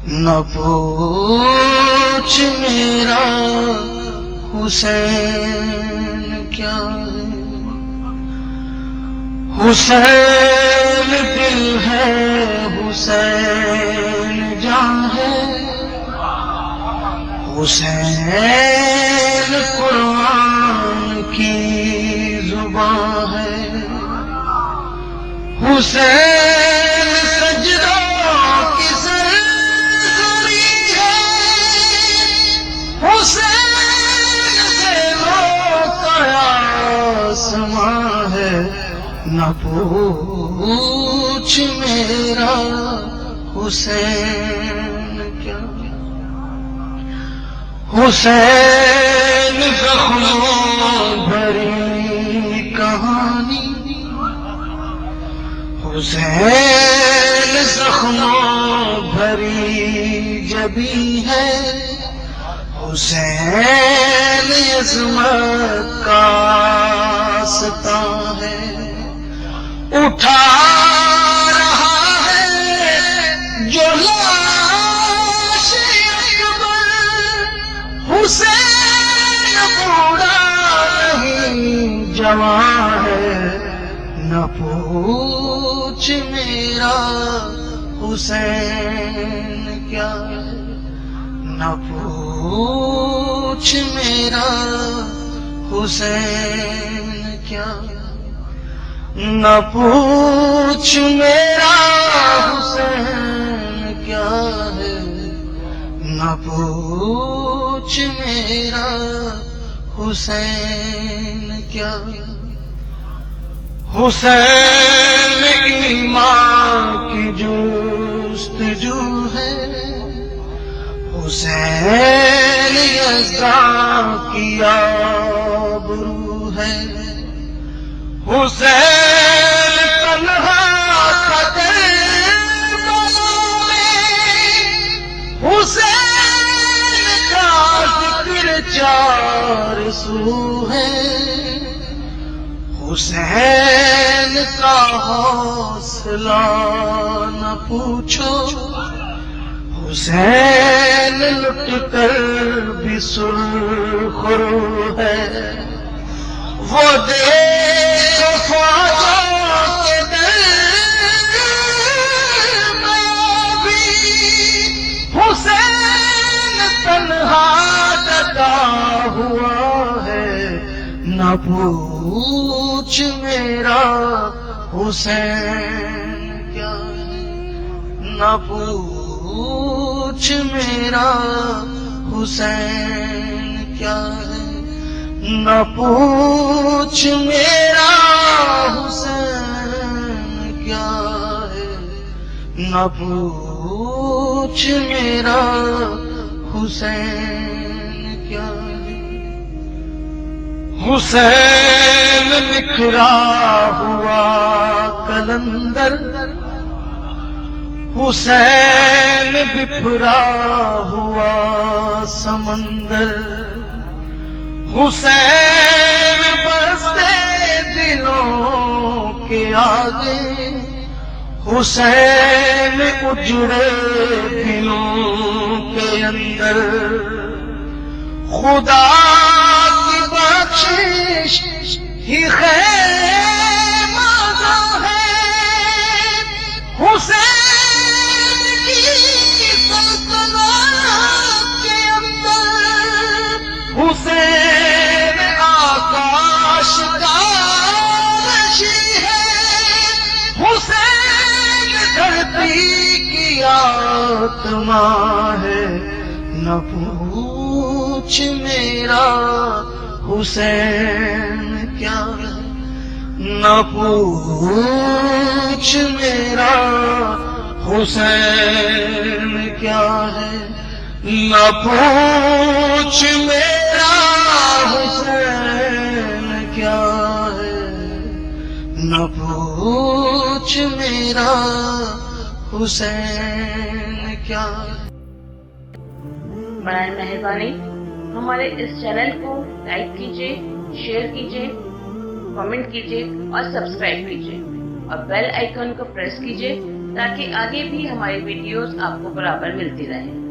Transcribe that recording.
نہ پوچھ میرا حسین کیا ہے، حسین دل ہے، حسین جان ہے، حسین قرآن کی زبان ہے، حسین سجدوں کی سرزمین ہے، حسین سے روتا آسمان ہے، نہ پوچھ میرا حسین کیا، حسین زخموں بھری کہانی، حسین زخموں بھری جبی ہے، حسین عظمت کا آستان ہے، اٹھا رہا ہے جو لاش اکبر، حسین بوڑھا نہیں جوان ہے، نہ پوچھ میرا حسین کیا ہے، نہ پوچھ میرا حسین کیا ہے، نہ پوچھ میرا حسین کیا ہے، نہ پوچھ میرا حسین کیا ہے، حسین ایمان کی جستجو ہے، حسین یزدان کی آبرو ہے، حسین تنہا قدر بازوں میں، حسین کا ذکر چار سو ہے، حسین کا حوصلہ نہ پوچھو، حسین لٹ کر بھی سرخرو ہے، وہ دیکھ فوجوں کے درمیان بھی حسین تنہا ڈٹا ہوا ہے، نہ پوچھ میرا حسین کیا ہے، نہ پوچھ میرا حسین کیا ہے، نہ پوچھ میرا حسین کیا ہے، نہ پوچھ میرا حسین کیا ہے، حسین بکھرا ہوا کلندر، حسین بکھرا ہوا سمندر، حسین برستے دلوں کے آگے، حسین اجڑے دلوں کے اندر، خدا کی بخشش ہی خیر مانگا ہے، حسین کی سلطنت کے اندر، حسین آکاش کا رشی ہے، حسین دھرتی کی آتما ہے، نہ پوچھ میرا حسین کیا ہے، نہ پوچھ میرا حسین کیا ہے، نہ پوچھ میرا حسین کیا ہے، نہ پوچھ میرا حسین کیا ہے۔ برائے مہربانی ہمارے اس چینل کو لائک کیجیے، شیئر کیجیے، کامنٹ کیجیے اور سبسکرائب کیجیے اور بیل آئیکن کو پریس کیجیے تاکہ آگے بھی ہماری ویڈیوز آپ کو برابر ملتی رہیں۔